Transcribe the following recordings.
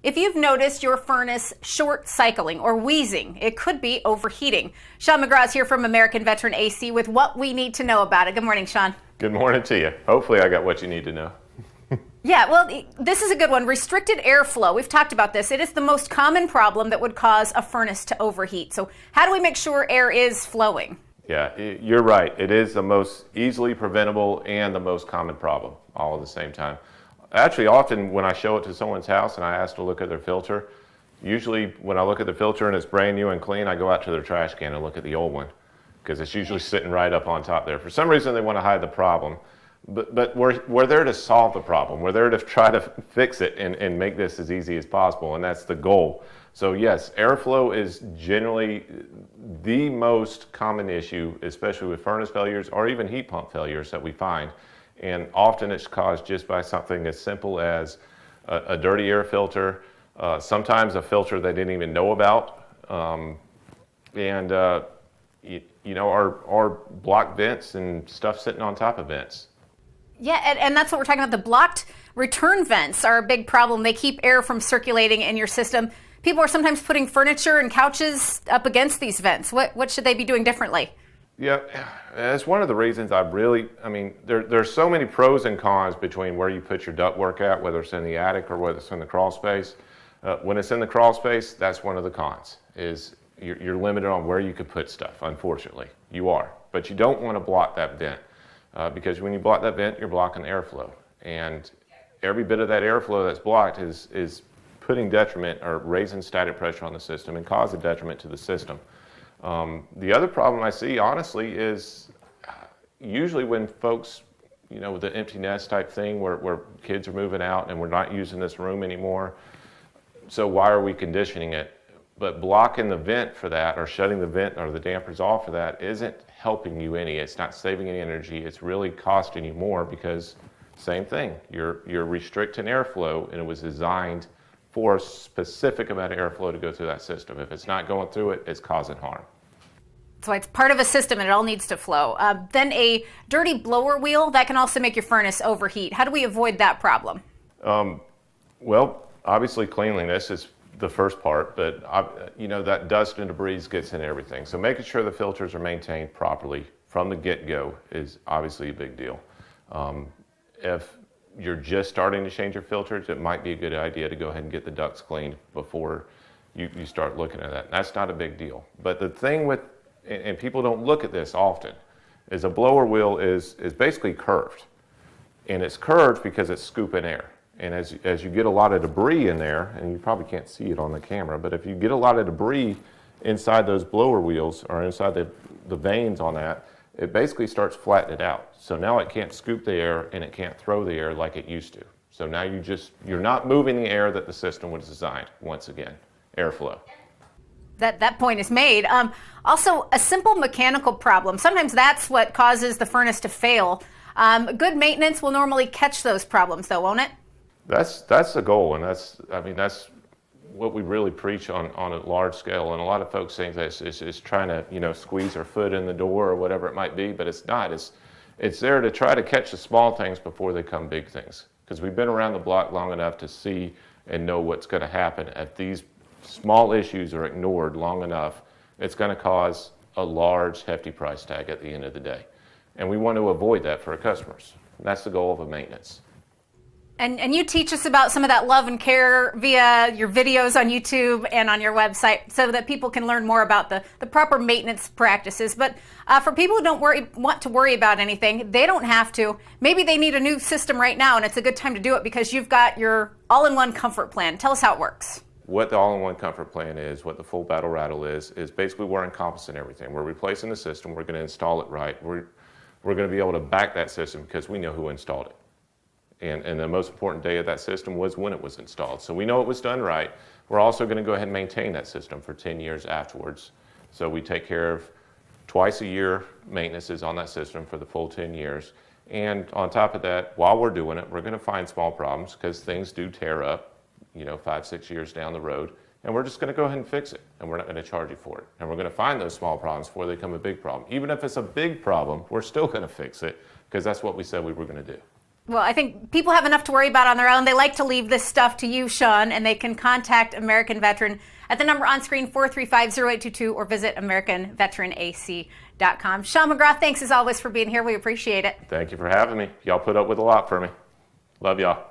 If you've noticed your furnace short cycling or wheezing, it could be overheating. Sean McGraw is here from American Veteran AC with what we need to know about it. Good morning, Sean. Good morning to you. Hopefully I got what you need to know. Yeah, well, this is a good one. Restricted airflow. We've talked about this. It is the most common problem that would cause a furnace to overheat. So how do we make sure air is flowing? Yeah, you're right. It is the most easily preventable and the most common problem all at the same time. Actually, often when I show it to someone's house and I ask to look at their filter, usually when I look at the filter and it's brand new and clean, I go out to their trash can and look at the old one because it's usually sitting right up on top there. For some reason, they want to hide the problem. But we're there to solve the problem. We're there to try to fix it and make this as easy as possible, and that's the goal. So yes, airflow is generally the most common issue, especially with furnace failures or even heat pump failures that we find. And often it's caused just by something as simple as a dirty air filter, sometimes a filter they didn't even know about, or blocked vents and stuff sitting on top of vents. Yeah, and that's what we're talking about. The blocked return vents are a big problem. They keep air from circulating in your system. People are sometimes putting furniture and couches up against these vents. What should they be doing differently? Yeah, that's one of the reasons there's so many pros and cons between where you put your ductwork at, whether it's in the attic or whether it's in the crawl space. When it's in the crawl space, that's one of the cons, is you're limited on where you could put stuff, unfortunately. You are. But you don't want to block that vent, because when you block that vent, you're blocking airflow. And every bit of that airflow that's blocked is putting detriment or raising static pressure on the system and causing detriment to the system. The other problem I see, honestly, is usually when folks, with the empty nest type thing where kids are moving out and we're not using this room anymore, so why are we conditioning it? But blocking the vent for that or shutting the vent or the dampers off for that isn't helping you any. It's not saving any energy. It's really costing you more because same thing. You're restricting airflow, and it was designed for a specific amount of airflow to go through that system. If it's not going through it, it's causing harm. So it's part of a system and it all needs to flow. Then a dirty blower wheel, that can also make your furnace overheat. How do we avoid that problem? Well, obviously cleanliness is the first part, but that dust and debris gets in everything. So making sure the filters are maintained properly from the get-go is obviously a big deal. If you're just starting to change your filters, it might be a good idea to go ahead and get the ducts cleaned before you start looking at that. That's not a big deal. But the thing with, and people don't look at this often, is a blower wheel is basically curved. And it's curved because it's scooping air. And as you get a lot of debris in there, and you probably can't see it on the camera, but if you get a lot of debris inside those blower wheels or inside the vanes on that, it basically starts flattening it out. So now it can't scoop the air and it can't throw the air like it used to. So now you're not moving the air that the system was designed, once again, airflow. That point is made. Also, a simple mechanical problem. Sometimes that's what causes the furnace to fail. Good maintenance will normally catch those problems though, won't it? That's the goal, and that's what we really preach on a large scale. And a lot of folks think that it's trying to squeeze their foot in the door or whatever it might be, but it's not. It's there to try to catch the small things before they come big things. Because we've been around the block long enough to see and know what's going to happen. If these small issues are ignored long enough, it's going to cause a large, hefty price tag at the end of the day. And we want to avoid that for our customers. That's the goal of a maintenance. And you teach us about some of that love and care via your videos on YouTube and on your website so that people can learn more about the proper maintenance practices. But for people who don't want to worry about anything, they don't have to. Maybe they need a new system right now, and it's a good time to do it because you've got your all-in-one comfort plan. Tell us how it works. What the all-in-one comfort plan is, what the full battle rattle is basically we're encompassing everything. We're replacing the system. We're going to install it right. We're going to be able to back that system because we know who installed it. And the most important day of that system was when it was installed. So we know it was done right. We're also going to go ahead and maintain that system for 10 years afterwards. So we take care of twice a year maintenances on that system for the full 10 years. And on top of that, while we're doing it, we're going to find small problems because things do tear up, 5-6 years down the road. And we're just going to go ahead and fix it. And we're not going to charge you for it. And we're going to find those small problems before they become a big problem. Even if it's a big problem, we're still going to fix it because that's what we said we were going to do. Well, I think people have enough to worry about on their own. They like to leave this stuff to you, Sean, and they can contact American Veteran at the number on screen, 435-0822, or visit AmericanVeteranAC.com. Sean McGrath, thanks as always for being here. We appreciate it. Thank you for having me. Y'all put up with a lot for me. Love y'all.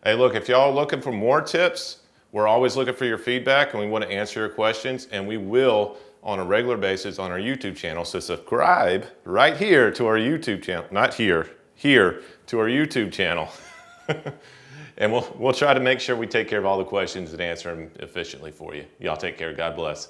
Hey, look, if y'all are looking for more tips, we're always looking for your feedback, and we want to answer your questions, and we will on a regular basis on our YouTube channel. So subscribe right here to our YouTube channel, not here to our YouTube channel. And we'll try to make sure we take care of all the questions and answer them efficiently for you. Y'all take care. God bless.